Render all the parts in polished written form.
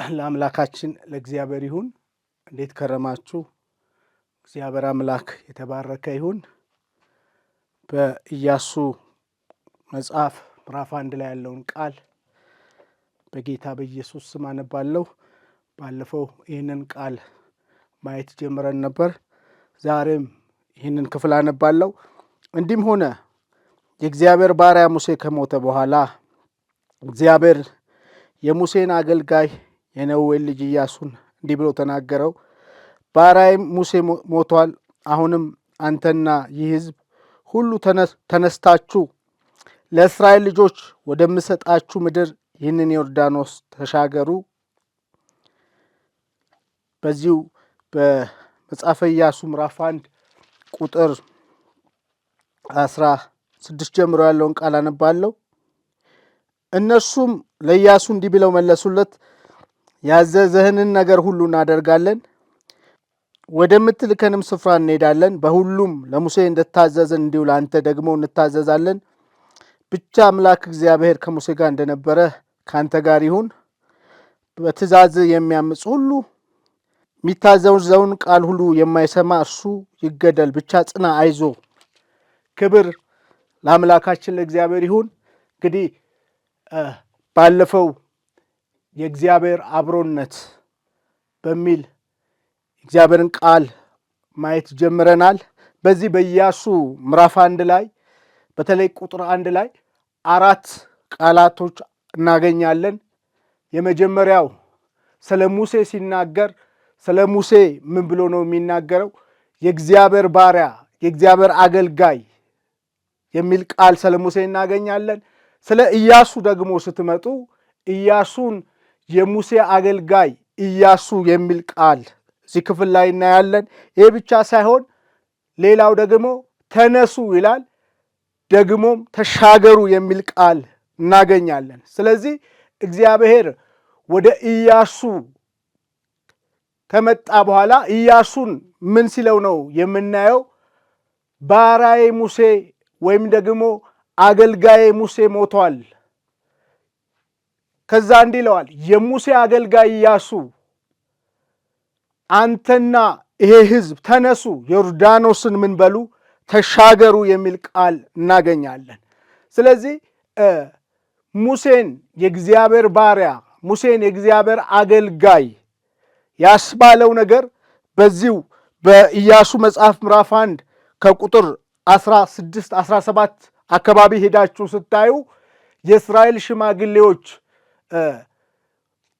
ለአምላካችን ለእግዚአብሔር ይሁን። እንዴት ከረማችሁ? እግዚአብሔር አምላክ የተባረከ ይሁን። በኢያሱ መጽሐፍ ምዕራፍ 1 ላይ ያለውን ቃል በጌታ በኢየሱስ ስም አነባለሁ። ባለፈው ይህንን ቃል ማየት ጀምረን ነበር። ዛሬም ይህንን ክፍል አነባለሁ። እንዲህም ሆነ የእግዚአብሔር ባሪያ ሙሴ ከሞተ በኋላ እግዚአብሔር የሙሴን አገልጋይ የነዌን ልጅ ኢያሱን እንዲህ ብሎ ተናገረው። ባሪያዬም ሙሴ ሞቷል። አሁንም አንተና ይህ ሕዝብ ሁሉ ተነስታችሁ ለእስራኤል ልጆች ወደምሰጣችሁ ምድር ይህንን ዮርዳኖስ ተሻገሩ። በዚሁ በመጽሐፈ ኢያሱ ምዕራፍ 1 ቁጥር 16 ጀምሮ ያለውን ቃል አነባለሁ። እነሱም ለኢያሱ እንዲህ ብለው መለሱለት፣ ያዘዘህንን ነገር ሁሉ እናደርጋለን፣ ወደምትልከንም ስፍራ እንሄዳለን። በሁሉም ለሙሴ እንደታዘዘን እንዲሁ ለአንተ ደግሞ እንታዘዛለን። ብቻ አምላክ እግዚአብሔር ከሙሴ ጋር እንደነበረ ከአንተ ጋር ይሁን። በትእዛዝ የሚያምፅ ሁሉ የሚታዘዘውን ቃል ሁሉ የማይሰማ እርሱ ይገደል። ብቻ ጽና፣ አይዞ። ክብር ለአምላካችን ለእግዚአብሔር ይሁን። እንግዲህ ባለፈው የእግዚአብሔር አብሮነት በሚል እግዚአብሔርን ቃል ማየት ጀምረናል። በዚህ በኢያሱ ምዕራፍ 1 ላይ በተለይ ቁጥር 1 ላይ 4 ቃላቶች እናገኛለን። የመጀመሪያው ስለ ሙሴ ሲናገር ስለ ሙሴ ምን ብሎ ነው የሚናገረው? የእግዚአብሔር ባሪያ የእግዚአብሔር አገልጋይ የሚል ቃል ስለ ሙሴ እናገኛለን። ስለ ኢያሱ ደግሞ ስትመጡ ኢያሱን የሙሴ አገልጋይ ኢያሱ የሚል ቃል እዚህ ክፍል ላይ እናያለን። ይህ ብቻ ሳይሆን ሌላው ደግሞ ተነሱ ይላል፣ ደግሞም ተሻገሩ የሚል ቃል እናገኛለን። ስለዚህ እግዚአብሔር ወደ ኢያሱ ከመጣ በኋላ ኢያሱን ምን ሲለው ነው የምናየው? ባሪያዬ ሙሴ ወይም ደግሞ አገልጋዬ ሙሴ ሞቷል። ከዛ እንዲህ ይለዋል፣ የሙሴ አገልጋይ ኢያሱ አንተና ይሄ ሕዝብ ተነሱ፣ ዮርዳኖስን ምን በሉ ተሻገሩ የሚል ቃል እናገኛለን። ስለዚህ ሙሴን የእግዚአብሔር ባሪያ ሙሴን የእግዚአብሔር አገልጋይ ያስባለው ነገር በዚሁ በኢያሱ መጽሐፍ ምዕራፍ 1 ከቁጥር 16 17 አካባቢ ሄዳችሁ ስታዩ የእስራኤል ሽማግሌዎች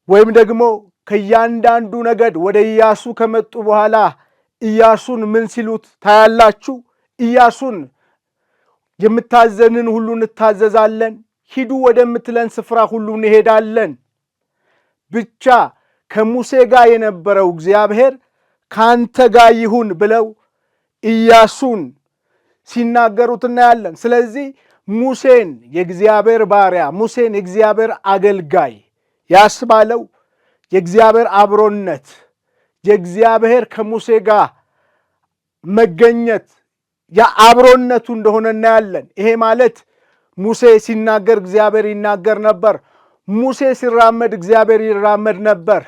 ወይም ደግሞ ከእያንዳንዱ ነገድ ወደ ኢያሱ ከመጡ በኋላ ኢያሱን ምን ሲሉት ታያላችሁ? ኢያሱን የምታዘንን ሁሉ እንታዘዛለን፣ ሂዱ ወደምትለን ስፍራ ሁሉ እንሄዳለን፣ ብቻ ከሙሴ ጋር የነበረው እግዚአብሔር ካንተ ጋር ይሁን ብለው ኢያሱን ሲናገሩት እናያለን። ስለዚህ ሙሴን የእግዚአብሔር ባሪያ ሙሴን የእግዚአብሔር አገልጋይ ያስባለው የእግዚአብሔር አብሮነት የእግዚአብሔር ከሙሴ ጋር መገኘት የአብሮነቱ እንደሆነ እናያለን። ይሄ ማለት ሙሴ ሲናገር እግዚአብሔር ይናገር ነበር። ሙሴ ሲራመድ እግዚአብሔር ይራመድ ነበር።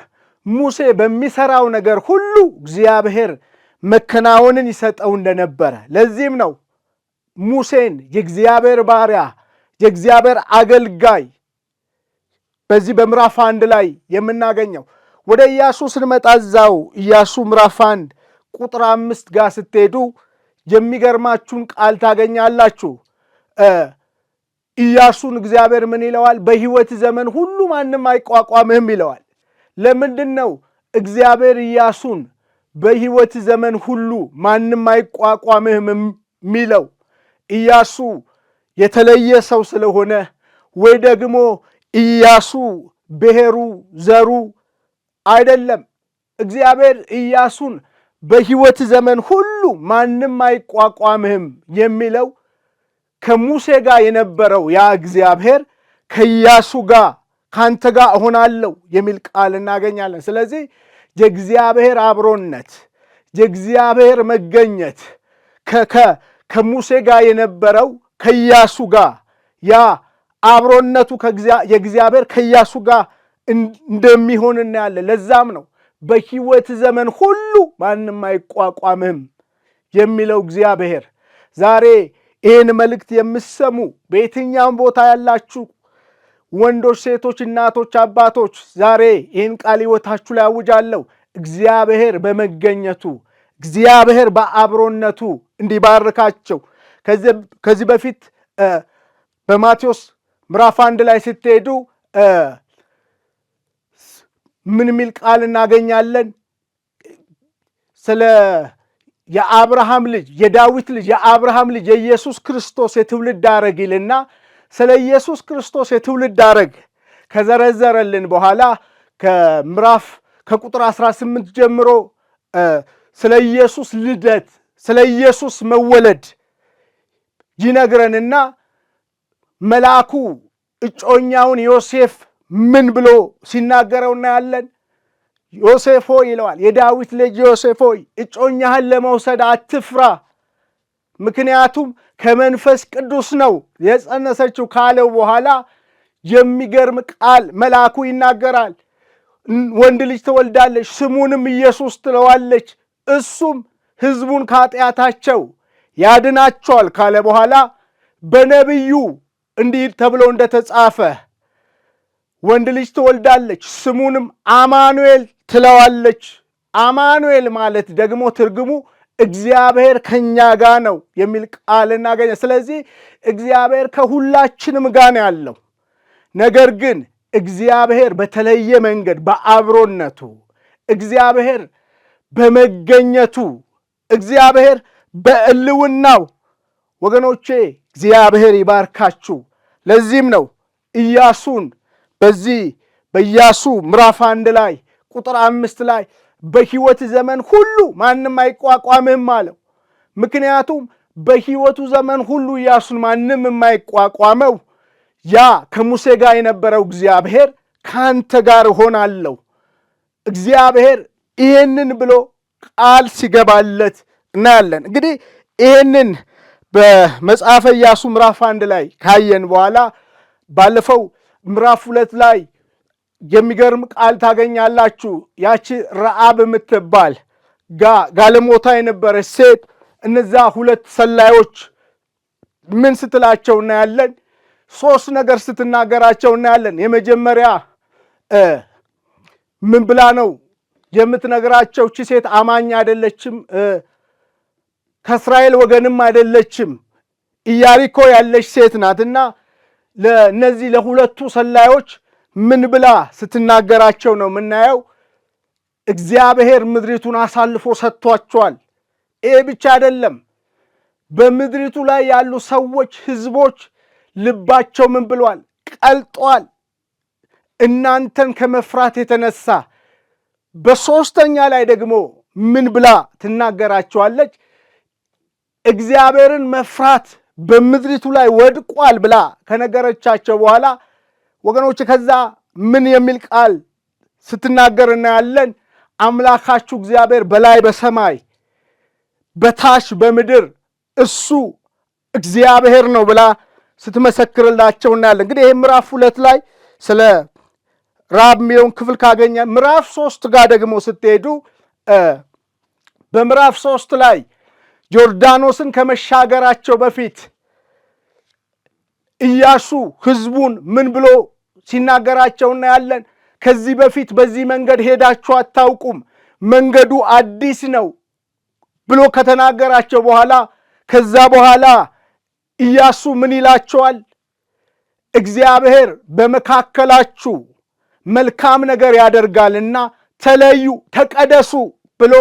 ሙሴ በሚሰራው ነገር ሁሉ እግዚአብሔር መከናወንን ይሰጠው እንደነበረ ለዚህም ነው ሙሴን የእግዚአብሔር ባሪያ የእግዚአብሔር አገልጋይ በዚህ በምዕራፍ 1 ላይ የምናገኘው። ወደ ኢያሱ ስንመጣ እዛው ኢያሱ ምዕራፍ 1 ቁጥር 5 ጋር ስትሄዱ የሚገርማችሁን ቃል ታገኛላችሁ። ኢያሱን እግዚአብሔር ምን ይለዋል? በሕይወት ዘመን ሁሉ ማንም አይቋቋምህም ይለዋል። ለምንድን ነው እግዚአብሔር ኢያሱን በሕይወት ዘመን ሁሉ ማንም አይቋቋምህም የሚለው? ኢያሱ የተለየ ሰው ስለሆነ ወይ ደግሞ ኢያሱ ብሔሩ ዘሩ አይደለም። እግዚአብሔር ኢያሱን በሕይወት ዘመን ሁሉ ማንም አይቋቋምህም የሚለው ከሙሴ ጋር የነበረው ያ እግዚአብሔር ከኢያሱ ጋር ካንተ ጋር እሆናለሁ የሚል ቃል እናገኛለን። ስለዚህ የእግዚአብሔር አብሮነት የእግዚአብሔር መገኘት ከሙሴ ጋር የነበረው ከኢያሱ ጋር ያ አብሮነቱ የእግዚአብሔር ከኢያሱ ጋር እንደሚሆን እናያለን። ለዛም ነው በሕይወት ዘመን ሁሉ ማንም አይቋቋምህም የሚለው እግዚአብሔር። ዛሬ ይህን መልእክት የምትሰሙ በየትኛውም ቦታ ያላችሁ ወንዶች፣ ሴቶች፣ እናቶች፣ አባቶች ዛሬ ይህን ቃል ሕይወታችሁ ላይ አውጃለሁ። እግዚአብሔር በመገኘቱ እግዚአብሔር በአብሮነቱ እንዲባርካቸው። ከዚህ በፊት በማቴዎስ ምዕራፍ 1 ላይ ስትሄዱ ምን የሚል ቃል እናገኛለን? ስለ የአብርሃም ልጅ የዳዊት ልጅ የአብርሃም ልጅ የኢየሱስ ክርስቶስ የትውልድ ሐረግ ይልና ስለ ኢየሱስ ክርስቶስ የትውልድ ሐረግ ከዘረዘረልን በኋላ ከቁጥር 18 ጀምሮ ስለ ኢየሱስ ልደት ስለ ኢየሱስ መወለድ ይነግረንና መልአኩ እጮኛውን ዮሴፍ ምን ብሎ ሲናገረው እናያለን። ዮሴፍ ሆይ ይለዋል፣ የዳዊት ልጅ ዮሴፍ ሆይ እጮኛህን ለመውሰድ አትፍራ፣ ምክንያቱም ከመንፈስ ቅዱስ ነው የጸነሰችው ካለው በኋላ የሚገርም ቃል መልአኩ ይናገራል። ወንድ ልጅ ትወልዳለች፣ ስሙንም ኢየሱስ ትለዋለች፣ እሱም ሕዝቡን ከኃጢአታቸው ያድናቸዋል ካለ በኋላ በነቢዩ እንዲህ ተብሎ እንደተጻፈ ወንድ ልጅ ትወልዳለች፣ ስሙንም አማኑኤል ትለዋለች። አማኑኤል ማለት ደግሞ ትርጉሙ እግዚአብሔር ከኛ ጋር ነው የሚል ቃል እናገኘ። ስለዚህ እግዚአብሔር ከሁላችንም ጋር ነው ያለው። ነገር ግን እግዚአብሔር በተለየ መንገድ በአብሮነቱ፣ እግዚአብሔር በመገኘቱ፣ እግዚአብሔር በሕልውናው ወገኖቼ እግዚአብሔር ይባርካችሁ። ለዚህም ነው ኢያሱን በዚህ በኢያሱ ምዕራፍ 1 ላይ ቁጥር 5 ላይ በሕይወት ዘመን ሁሉ ማንም አይቋቋምህም አለው። ምክንያቱም በሕይወቱ ዘመን ሁሉ ኢያሱን ማንም የማይቋቋመው ያ ከሙሴ ጋር የነበረው እግዚአብሔር ከአንተ ጋር እሆናለሁ እግዚአብሔር ይህንን ብሎ ቃል ሲገባለት እናያለን። እንግዲህ ይህንን በመጽሐፈ ኢያሱ ምዕራፍ 1 ላይ ካየን በኋላ ባለፈው ምዕራፍ 2 ላይ የሚገርም ቃል ታገኛላችሁ። ያቺ ረዓብ የምትባል ጋለሞታ የነበረች ሴት እነዛ 2 ሰላዮች ምን ስትላቸው እናያለን? 3 ነገር ስትናገራቸው እናያለን። የመጀመሪያ ምን ብላ ነው የምትነግራቸው? እቺ ሴት አማኝ አይደለችም፣ ከእስራኤል ወገንም አይደለችም፣ ኢያሪኮ ያለች ሴት ናትና ለነዚህ ለ2ቱ ሰላዮች ምን ብላ ስትናገራቸው ነው የምናየው? እግዚአብሔር ምድሪቱን አሳልፎ ሰጥቷቸዋል። ይሄ ብቻ አይደለም፣ በምድሪቱ ላይ ያሉ ሰዎች ሕዝቦች ልባቸው ምን ብሏል? ቀልጧል፣ እናንተን ከመፍራት የተነሳ። በሶስተኛ ላይ ደግሞ ምን ብላ ትናገራቸዋለች? እግዚአብሔርን መፍራት በምድሪቱ ላይ ወድቋል ብላ ከነገረቻቸው በኋላ ወገኖች ከዛ ምን የሚል ቃል ስትናገር እናያለን? አምላካችሁ እግዚአብሔር በላይ በሰማይ በታች በምድር እሱ እግዚአብሔር ነው ብላ ስትመሰክርላቸው እናያለን። እንግዲህ ይህ ምዕራፍ 2 ላይ ስለ ራብ የሚለውን ክፍል ካገኘ ምዕራፍ 3 ጋር ደግሞ ስትሄዱ በምዕራፍ 3 ላይ ዮርዳኖስን ከመሻገራቸው በፊት ኢያሱ ሕዝቡን ምን ብሎ ሲናገራቸው እናያለን? ከዚህ በፊት በዚህ መንገድ ሄዳችሁ አታውቁም፣ መንገዱ አዲስ ነው ብሎ ከተናገራቸው በኋላ ከዛ በኋላ ኢያሱ ምን ይላቸዋል? እግዚአብሔር በመካከላችሁ መልካም ነገር ያደርጋልና ተለዩ፣ ተቀደሱ ብሎ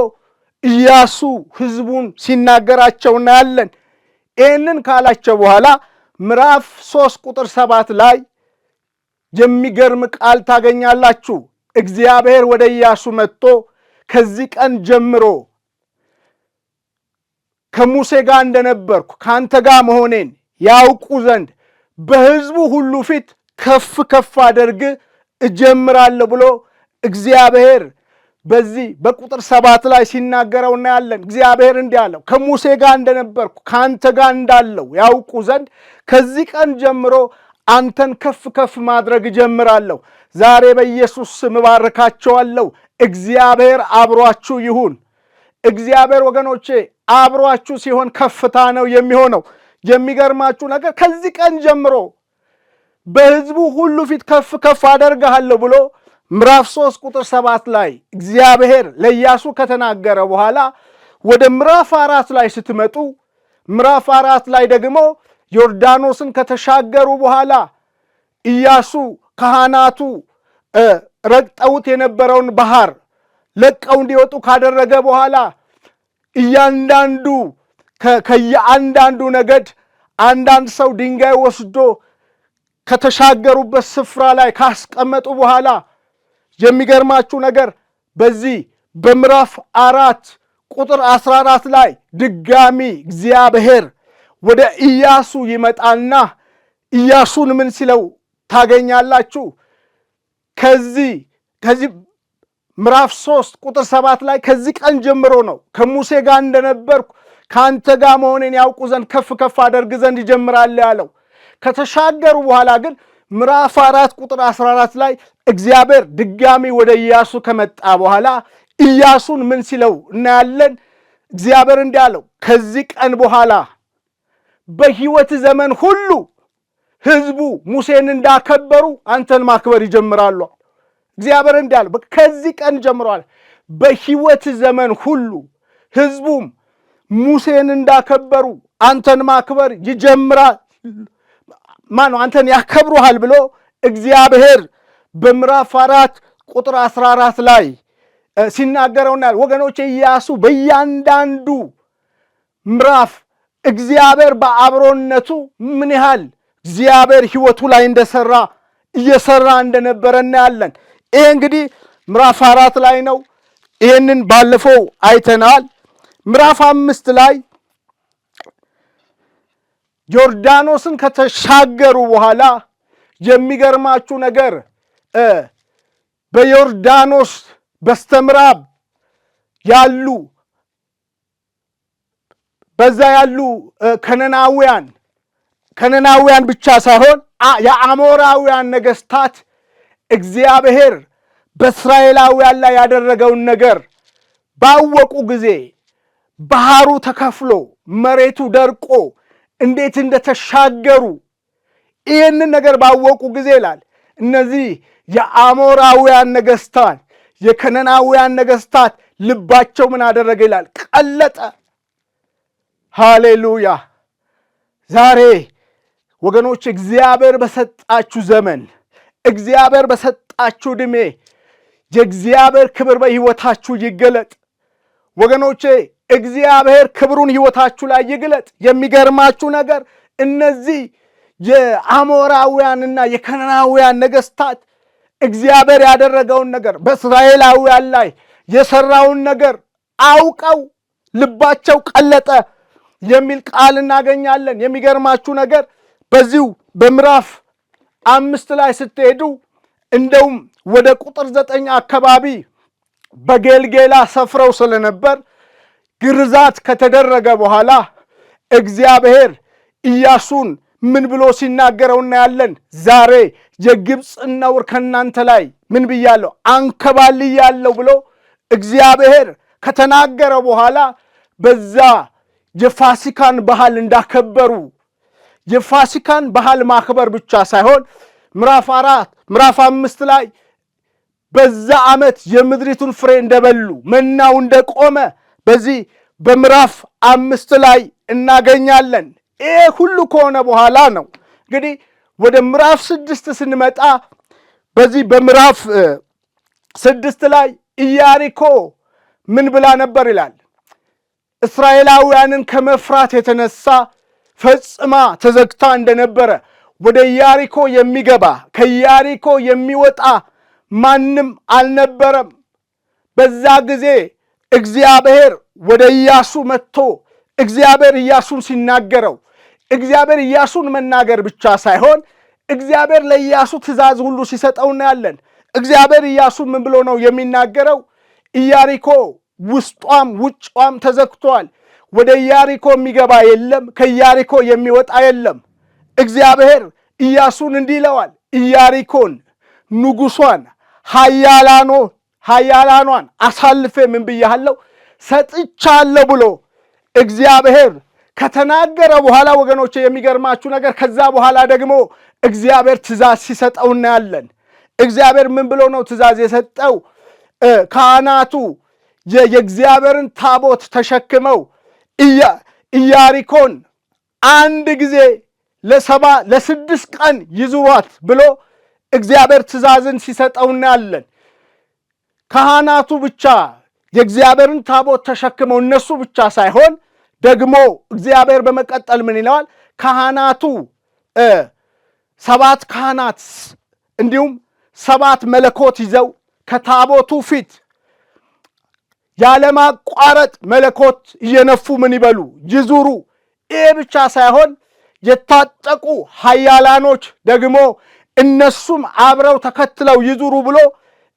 ኢያሱ ሕዝቡን ሲናገራቸው እናያለን። ይህንን ካላቸው በኋላ ምዕራፍ 3 ቁጥር 7 ላይ የሚገርም ቃል ታገኛላችሁ። እግዚአብሔር ወደ ኢያሱ መጥቶ ከዚህ ቀን ጀምሮ ከሙሴ ጋር እንደነበርኩ ከአንተ ጋር መሆኔን ያውቁ ዘንድ በሕዝቡ ሁሉ ፊት ከፍ ከፍ አደርግ እጀምራለሁ ብሎ እግዚአብሔር በዚህ በቁጥር 7 ላይ ሲናገረው እናያለን። እግዚአብሔር እንዲህ አለው፣ ከሙሴ ጋር እንደነበርኩ ከአንተ ጋር እንዳለው ያውቁ ዘንድ ከዚህ ቀን ጀምሮ አንተን ከፍ ከፍ ማድረግ እጀምራለሁ። ዛሬ በኢየሱስ ስም ባርካቸዋለሁ። እግዚአብሔር አብሯችሁ ይሁን። እግዚአብሔር ወገኖቼ አብሯችሁ ሲሆን ከፍታ ነው የሚሆነው። የሚገርማችሁ ነገር ከዚህ ቀን ጀምሮ በሕዝቡ ሁሉ ፊት ከፍ ከፍ አደርግሃለሁ ብሎ ምዕራፍ 3 ቁጥር 7 ላይ እግዚአብሔር ለኢያሱ ከተናገረ በኋላ ወደ ምዕራፍ 4 ላይ ስትመጡ ምዕራፍ 4 ላይ ደግሞ ዮርዳኖስን ከተሻገሩ በኋላ ኢያሱ ካህናቱ ረግጠውት የነበረውን ባህር ለቀው እንዲወጡ ካደረገ በኋላ እያንዳንዱ ከየአንዳንዱ ነገድ አንዳንድ ሰው ድንጋይ ወስዶ ከተሻገሩበት ስፍራ ላይ ካስቀመጡ በኋላ የሚገርማችሁ ነገር በዚህ በምዕራፍ 4 ቁጥር 14 ላይ ድጋሚ እግዚአብሔር ወደ ኢያሱ ይመጣና ኢያሱን ምን ሲለው ታገኛላችሁ? ከዚህ ምዕራፍ 3 ቁጥር 7 ላይ ከዚህ ቀን ጀምሮ ነው ከሙሴ ጋር እንደነበርኩ ከአንተ ጋር መሆኔን ያውቁ ዘንድ ከፍ ከፍ አደርግ ዘንድ ይጀምራል ያለው። ከተሻገሩ በኋላ ግን ምዕራፍ 4 ቁጥር 14 ላይ እግዚአብሔር ድጋሚ ወደ ኢያሱ ከመጣ በኋላ ኢያሱን ምን ሲለው እናያለን። እግዚአብሔር እንዲህ አለው፣ ከዚህ ቀን በኋላ በሕይወት ዘመን ሁሉ ሕዝቡ ሙሴን እንዳከበሩ አንተን ማክበር ይጀምራሉ። እግዚአብሔር እንዲህ አለው፣ ከዚህ ቀን ጀምሯል በሕይወት ዘመን ሁሉ ሕዝቡም ሙሴን እንዳከበሩ አንተን ማክበር ይጀምራል። አንተን ያከብሩሃል ብሎ እግዚአብሔር በምዕራፍ 4 ቁጥር 14 ላይ ሲናገረውና ወገኖቼ ኢያሱ በእያንዳንዱ ምዕራፍ እግዚአብሔር በአብሮነቱ ምን ያህል እግዚአብሔር ሕይወቱ ላይ እየሰራ እንደነበረ እናያለን። ይሄ እንግዲህ ምዕራፍ 4 ላይ ነው። ይህንን ባለፈው አይተናል። ምዕራፍ 5 ላይ ዮርዳኖስን ከተሻገሩ በኋላ የሚገርማችሁ ነገር በዮርዳኖስ በስተምዕራብ ያሉ በዛ ያሉ ከነናውያን ብቻ ሳይሆን የአሞራውያን ነገስታት እግዚአብሔር በእስራኤላውያን ላይ ያደረገውን ነገር ባወቁ ጊዜ ባህሩ ተከፍሎ መሬቱ ደርቆ እንዴት እንደተሻገሩ ይህንን ነገር ባወቁ ጊዜ ይላል እነዚህ የአሞራውያን ነገስታት የከነናውያን ነገስታት ልባቸው ምን አደረገ ይላል? ቀለጠ። ሃሌሉያ። ዛሬ ወገኖች እግዚአብሔር በሰጣችሁ ዘመን እግዚአብሔር በሰጣችሁ ዕድሜ የእግዚአብሔር ክብር በሕይወታችሁ ይገለጥ። ወገኖቼ እግዚአብሔር ክብሩን ሕይወታችሁ ላይ ይግለጥ። የሚገርማችሁ ነገር እነዚህ የአሞራውያንና የከነናውያን ነገስታት እግዚአብሔር ያደረገውን ነገር በእስራኤላውያን ላይ የሰራውን ነገር አውቀው ልባቸው ቀለጠ የሚል ቃል እናገኛለን። የሚገርማችሁ ነገር በዚሁ በምዕራፍ 5 ላይ ስትሄዱ እንደውም ወደ ቁጥር 9 አካባቢ በጌልጌላ ሰፍረው ስለነበር ግርዛት ከተደረገ በኋላ እግዚአብሔር ኢያሱን ምን ብሎ ሲናገረው እናያለን። ዛሬ የግብፅን ነውር ከእናንተ ላይ ምን ብያለሁ? አንከባልያለሁ ብሎ እግዚአብሔር ከተናገረ በኋላ በዛ የፋሲካን ባህል እንዳከበሩ የፋሲካን ባህል ማክበር ብቻ ሳይሆን ምዕራፍ 5 ላይ በዛ ዓመት የምድሪቱን ፍሬ እንደበሉ መናው እንደቆመ በዚህ በምዕራፍ 5 ላይ እናገኛለን። ይሄ ሁሉ ከሆነ በኋላ ነው እንግዲህ ወደ ምዕራፍ 6 ስንመጣ በዚህ በምዕራፍ 6 ላይ ኢያሪኮ ምን ብላ ነበር ይላል? እስራኤላውያንን ከመፍራት የተነሳ ፈጽማ ተዘግታ እንደነበረ ወደ ኢያሪኮ የሚገባ ከኢያሪኮ የሚወጣ ማንም አልነበረም። በዛ ጊዜ እግዚአብሔር ወደ ኢያሱ መጥቶ እግዚአብሔር ኢያሱን ሲናገረው እግዚአብሔር ኢያሱን መናገር ብቻ ሳይሆን እግዚአብሔር ለኢያሱ ትእዛዝ ሁሉ ሲሰጠው እናያለን። እግዚአብሔር ኢያሱን ምን ብሎ ነው የሚናገረው? ኢያሪኮ ውስጧም ውጭዋም ተዘግቷል። ወደ ኢያሪኮ የሚገባ የለም፣ ከኢያሪኮ የሚወጣ የለም። እግዚአብሔር ኢያሱን እንዲህ ይለዋል፣ ኢያሪኮን ንጉሷን ኃያላኗን አሳልፌ ምን ብያለሁ ሰጥቻለሁ ብሎ እግዚአብሔር ከተናገረ በኋላ ወገኖቼ የሚገርማችሁ ነገር ከዛ በኋላ ደግሞ እግዚአብሔር ትእዛዝ ሲሰጠው እናያለን። እግዚአብሔር ምን ብሎ ነው ትእዛዝ የሰጠው? ካህናቱ የእግዚአብሔርን ታቦት ተሸክመው ኢያሪኮን አንድ ጊዜ ለ6 ቀን ይዙሯት ብሎ እግዚአብሔር ትእዛዝን ሲሰጠው እናያለን። ካህናቱ ብቻ የእግዚአብሔርን ታቦት ተሸክመው እነሱ ብቻ ሳይሆን ደግሞ እግዚአብሔር በመቀጠል ምን ይለዋል? ካህናቱ 7 ካህናት እንዲሁም 7 መለኮት ይዘው ከታቦቱ ፊት ያለማቋረጥ መለኮት እየነፉ ምን ይበሉ ይዙሩ። ይሄ ብቻ ሳይሆን የታጠቁ ኃያላኖች ደግሞ እነሱም አብረው ተከትለው ይዙሩ ብሎ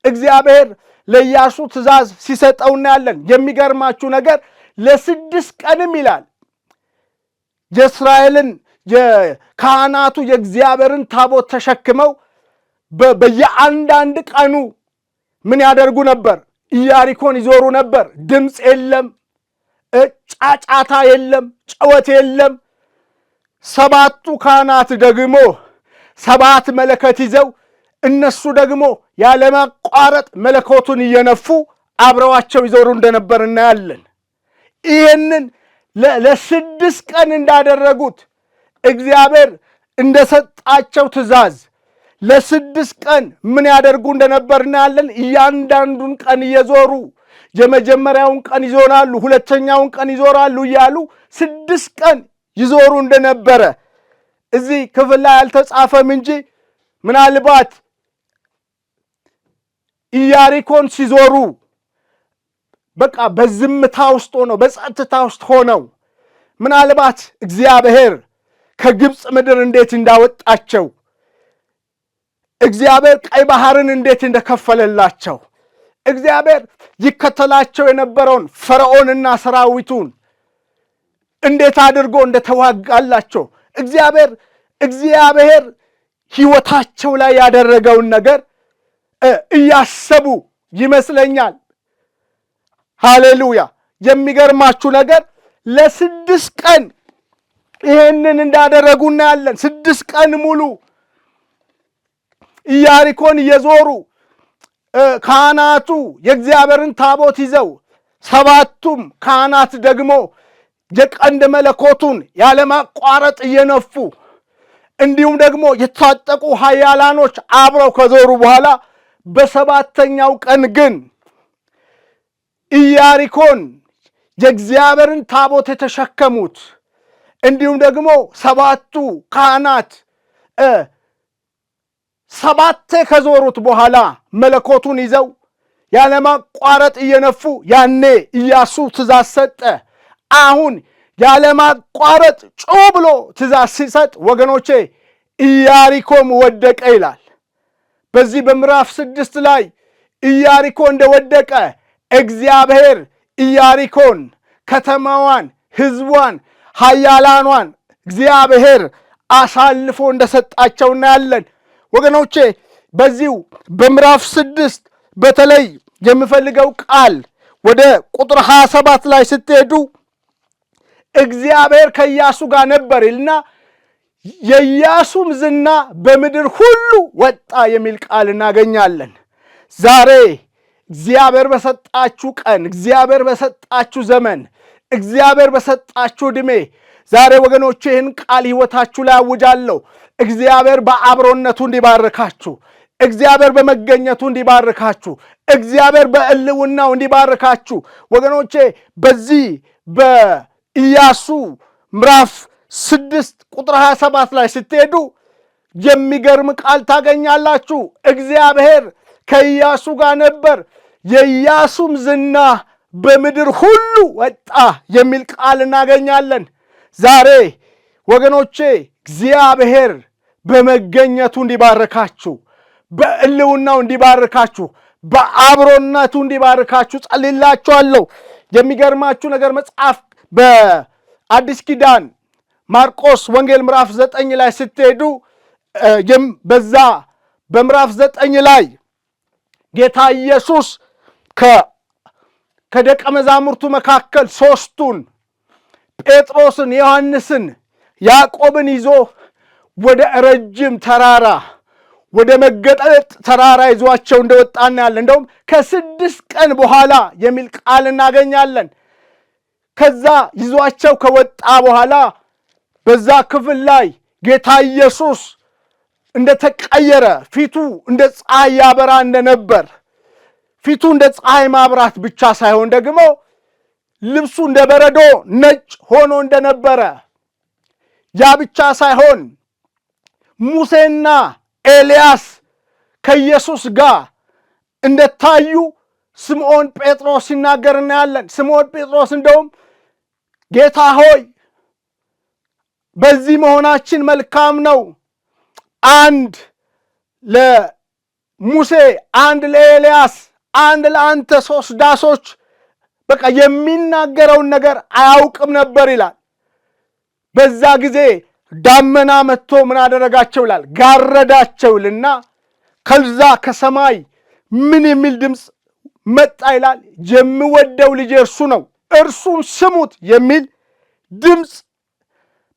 እግዚአብሔር ለኢያሱ ትእዛዝ ሲሰጠው እናያለን። የሚገርማችሁ ነገር ለ6 ቀንም ይላል የእስራኤልን የካህናቱ የእግዚአብሔርን ታቦት ተሸክመው በየአንዳንድ ቀኑ ምን ያደርጉ ነበር? ኢያሪኮን ይዞሩ ነበር። ድምፅ የለም፣ ጫጫታ የለም፣ ጨወት የለም። 7ቱ ካህናት ደግሞ 7 መለከት ይዘው እነሱ ደግሞ ያለማቋረጥ መለኮቱን እየነፉ አብረዋቸው ይዞሩ እንደነበር እናያለን። ይህንን ለ6 ቀን እንዳደረጉት እግዚአብሔር እንደሰጣቸው ትእዛዝ ለ6 ቀን ምን ያደርጉ እንደነበር እናያለን። እያንዳንዱን ቀን እየዞሩ የመጀመሪያውን ቀን ይዞራሉ፣ ሁለተኛውን ቀን ይዞራሉ እያሉ 6 ቀን ይዞሩ እንደነበረ እዚህ ክፍል ላይ አልተጻፈም እንጂ ምናልባት ኢያሪኮን ሲዞሩ በቃ በዝምታ ውስጥ ሆነው በጸጥታ ውስጥ ሆነው ምናልባት እግዚአብሔር ከግብፅ ምድር እንዴት እንዳወጣቸው እግዚአብሔር ቀይ ባህርን እንዴት እንደከፈለላቸው እግዚአብሔር ይከተላቸው የነበረውን ፈርዖንና ሰራዊቱን እንዴት አድርጎ እንደተዋጋላቸው እግዚአብሔር ሕይወታቸው ላይ ያደረገውን ነገር እያሰቡ ይመስለኛል። ሃሌሉያ! የሚገርማችሁ ነገር ለ6 ቀን ይሄንን እንዳደረጉ እናያለን። 6 ቀን ሙሉ ኢያሪኮን እየዞሩ ካህናቱ የእግዚአብሔርን ታቦት ይዘው 7ቱም ካህናት ደግሞ የቀንድ መለኮቱን ያለማቋረጥ እየነፉ እንዲሁም ደግሞ የታጠቁ ኃያላኖች አብረው ከዞሩ በኋላ በ7ኛው ቀን ግን ኢያሪኮን የእግዚአብሔርን ታቦት የተሸከሙት እንዲሁም ደግሞ 7ቱ ካህናት 7 ከዞሩት በኋላ መለኮቱን ይዘው ያለማቋረጥ እየነፉ ያኔ ኢያሱ ትእዛዝ ሰጠ። አሁን ያለማቋረጥ ጮ ብሎ ትእዛዝ ሲሰጥ ወገኖቼ ኢያሪኮም ወደቀ ይላል። በዚህ በምዕራፍ 6 ላይ ኢያሪኮ እንደወደቀ እግዚአብሔር ኢያሪኮን ከተማዋን፣ ሕዝቧን፣ ኃያላኗን እግዚአብሔር አሳልፎ እንደሰጣቸው እናያለን። ወገኖቼ በዚሁ በምዕራፍ 6 በተለይ የምፈልገው ቃል ወደ ቁጥር 27 ላይ ስትሄዱ እግዚአብሔር ከኢያሱ ጋር ነበር ይልና የኢያሱም ዝና በምድር ሁሉ ወጣ የሚል ቃል እናገኛለን። ዛሬ እግዚአብሔር በሰጣችሁ ቀን፣ እግዚአብሔር በሰጣችሁ ዘመን፣ እግዚአብሔር በሰጣችሁ ዕድሜ ዛሬ ወገኖቼ ይህን ቃል ሕይወታችሁ ላይ አውጃለሁ። እግዚአብሔር በአብሮነቱ እንዲባርካችሁ፣ እግዚአብሔር በመገኘቱ እንዲባርካችሁ፣ እግዚአብሔር በሕልውናው እንዲባርካችሁ ወገኖቼ በዚህ በኢያሱ ምዕራፍ 6 ቁጥር 27 ላይ ስትሄዱ የሚገርም ቃል ታገኛላችሁ። እግዚአብሔር ከኢያሱ ጋር ነበር፣ የኢያሱም ዝና በምድር ሁሉ ወጣ የሚል ቃል እናገኛለን። ዛሬ ወገኖቼ እግዚአብሔር በመገኘቱ እንዲባርካችሁ፣ በሕልውናው እንዲባርካችሁ፣ በአብሮነቱ እንዲባርካችሁ ጸልላችኋለሁ። የሚገርማችሁ ነገር መጽሐፍ በአዲስ ኪዳን ማርቆስ ወንጌል ምዕራፍ 9 ላይ ስትሄዱ በዛ በምዕራፍ 9 ላይ ጌታ ኢየሱስ ከደቀ መዛሙርቱ መካከል ሶስቱን ጴጥሮስን፣ ዮሐንስን፣ ያዕቆብን ይዞ ወደ ረጅም ተራራ ወደ መገለጥ ተራራ ይዟቸው እንደወጣ እናያለን። እንደውም ከ6 ቀን በኋላ የሚል ቃል እናገኛለን። ከዛ ይዟቸው ከወጣ በኋላ በዛ ክፍል ላይ ጌታ ኢየሱስ እንደተቀየረ፣ ፊቱ እንደ ፀሐይ ያበራ እንደነበር፣ ፊቱ እንደ ፀሐይ ማብራት ብቻ ሳይሆን ደግሞ ልብሱ እንደ በረዶ ነጭ ሆኖ እንደነበረ፣ ያ ብቻ ሳይሆን ሙሴና ኤልያስ ከኢየሱስ ጋር እንደታዩ ስምዖን ጴጥሮስ ሲናገር እናያለን። ስምዖን ጴጥሮስ እንደውም ጌታ ሆይ በዚህ መሆናችን መልካም ነው፣ አንድ ለሙሴ፣ አንድ ለኤልያስ፣ አንድ ለአንተ 3 ዳሶች በቃ የሚናገረውን ነገር አያውቅም ነበር ይላል። በዛ ጊዜ ዳመና መጥቶ ምን አደረጋቸው ይላል? ጋረዳቸውልና ከዛ ከሰማይ ምን የሚል ድምፅ መጣ ይላል? የምወደው ልጄ እርሱ ነው፣ እርሱን ስሙት የሚል ድምፅ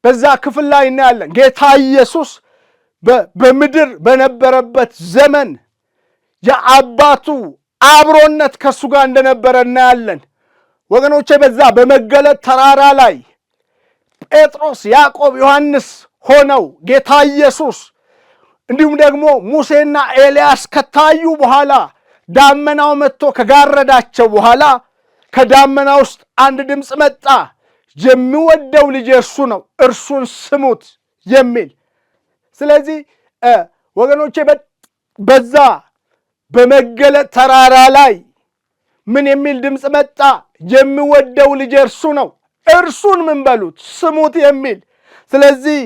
በዛ ክፍል ላይ እናያለን። ጌታ ኢየሱስ በምድር በነበረበት ዘመን የአባቱ አብሮነት ከእሱ ጋር እንደነበረ እናያለን። ወገኖቼ በዛ በመገለጥ ተራራ ላይ ጴጥሮስ፣ ያዕቆብ፣ ዮሐንስ ሆነው ጌታ ኢየሱስ እንዲሁም ደግሞ ሙሴና ኤልያስ ከታዩ በኋላ ዳመናው መጥቶ ከጋረዳቸው በኋላ ከዳመና ውስጥ አንድ ድምፅ መጣ፣ የሚወደው ልጄ እርሱ ነው፣ እርሱን ስሙት የሚል። ስለዚህ ወገኖቼ በዛ በመገለጥ ተራራ ላይ ምን የሚል ድምፅ መጣ? የሚወደው ልጄ እርሱ ነው፣ እርሱን ምን በሉት? ስሙት የሚል። ስለዚህ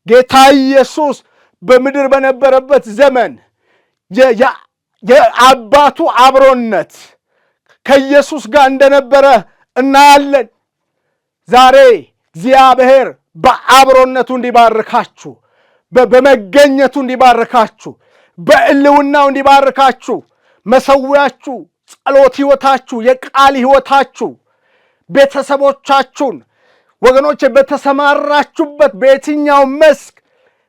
ጌታ ኢየሱስ በምድር በነበረበት ዘመን የአባቱ አብሮነት ከኢየሱስ ጋር እንደነበረ እናያለን። ዛሬ እግዚአብሔር በአብሮነቱ እንዲባርካችሁ፣ በመገኘቱ እንዲባርካችሁ፣ በሕልውናው እንዲባርካችሁ፣ መሠዊያችሁ፣ ጸሎት ሕይወታችሁ፣ የቃል ሕይወታችሁ፣ ቤተሰቦቻችሁን ወገኖች በተሰማራችሁበት በየትኛው መስክ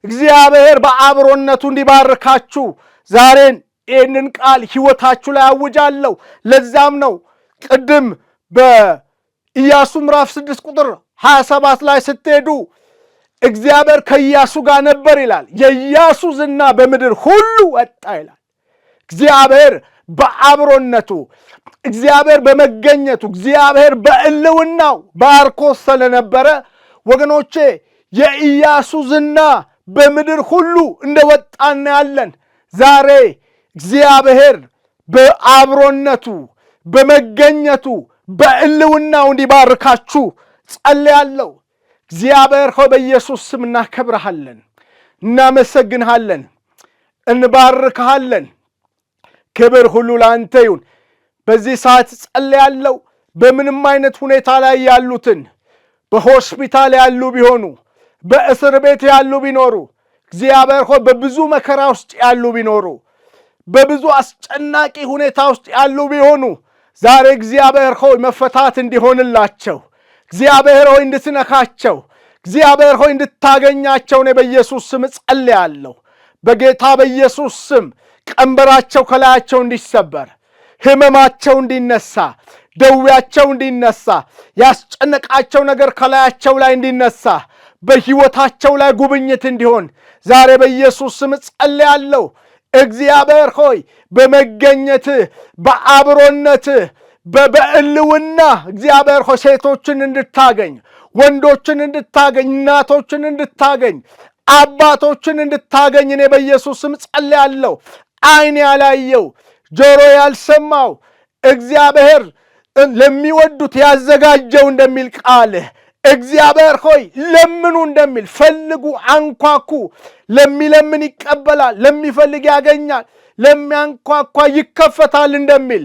እግዚአብሔር በአብሮነቱ እንዲባርካችሁ ዛሬን ይህንን ቃል ሕይወታችሁ ላይ አውጃለሁ። ለዛም ነው ቅድም በኢያሱ ምዕራፍ 6 ቁጥር 27 ላይ ስትሄዱ እግዚአብሔር ከኢያሱ ጋር ነበር ይላል። የኢያሱ ዝና በምድር ሁሉ ወጣ ይላል። እግዚአብሔር በአብሮነቱ፣ እግዚአብሔር በመገኘቱ፣ እግዚአብሔር በሕልውናው ባርኮ ስለነበረ ወገኖቼ የኢያሱ ዝና በምድር ሁሉ እንደወጣ እናያለን። ዛሬ እግዚአብሔር በአብሮነቱ፣ በመገኘቱ፣ በሕልውናው እንዲባርካችሁ ጸልያለሁ። እግዚአብሔር ሆይ በኢየሱስ ስም እናከብረሃለን፣ እናመሰግንሃለን፣ እንባርክሃለን። ክብር ሁሉ ለአንተ ይሁን። በዚህ ሰዓት ጸልያለሁ። በምንም አይነት ሁኔታ ላይ ያሉትን በሆስፒታል ያሉ ቢሆኑ፣ በእስር ቤት ያሉ ቢኖሩ፣ እግዚአብሔር ሆይ በብዙ መከራ ውስጥ ያሉ ቢኖሩ፣ በብዙ አስጨናቂ ሁኔታ ውስጥ ያሉ ቢሆኑ ዛሬ እግዚአብሔር ሆይ መፈታት እንዲሆንላቸው፣ እግዚአብሔር ሆይ እንድትነካቸው፣ እግዚአብሔር ሆይ እንድታገኛቸው እኔ በኢየሱስ ስም ጸልያለሁ። በጌታ በኢየሱስ ስም ቀንበራቸው ከላያቸው እንዲሰበር፣ ሕመማቸው እንዲነሳ፣ ደዌያቸው እንዲነሳ፣ ያስጨነቃቸው ነገር ከላያቸው ላይ እንዲነሳ፣ በሕይወታቸው ላይ ጉብኝት እንዲሆን ዛሬ በኢየሱስ ስም ጸልያለሁ። እግዚአብሔር ሆይ በመገኘትህ፣ በአብሮነትህ፣ በሕልውና እግዚአብሔር ሆይ ሴቶችን እንድታገኝ፣ ወንዶችን እንድታገኝ፣ እናቶችን እንድታገኝ፣ አባቶችን እንድታገኝ እኔ በኢየሱስ ስም ጸልያለሁ። ዓይን ያላየው ጆሮ ያልሰማው እግዚአብሔር ለሚወዱት ያዘጋጀው እንደሚል ቃልህ እግዚአብሔር ሆይ ለምኑ እንደሚል፣ ፈልጉ፣ አንኳኩ፣ ለሚለምን ይቀበላል፣ ለሚፈልግ ያገኛል፣ ለሚያንኳኳ ይከፈታል እንደሚል፣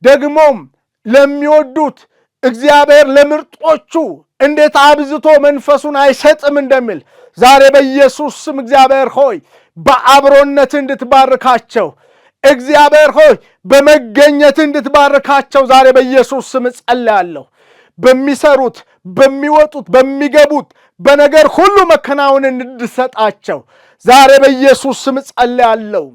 ደግሞም ለሚወዱት እግዚአብሔር ለምርጦቹ እንዴት አብዝቶ መንፈሱን አይሰጥም እንደሚል ዛሬ በኢየሱስ ስም እግዚአብሔር ሆይ በአብሮነት እንድትባርካቸው እግዚአብሔር ሆይ በመገኘት እንድትባርካቸው ዛሬ በኢየሱስ ስም ጸልያለሁ። በሚሰሩት፣ በሚወጡት፣ በሚገቡት በነገር ሁሉ መከናወን እንድትሰጣቸው ዛሬ በኢየሱስ ስም ጸልያለሁ።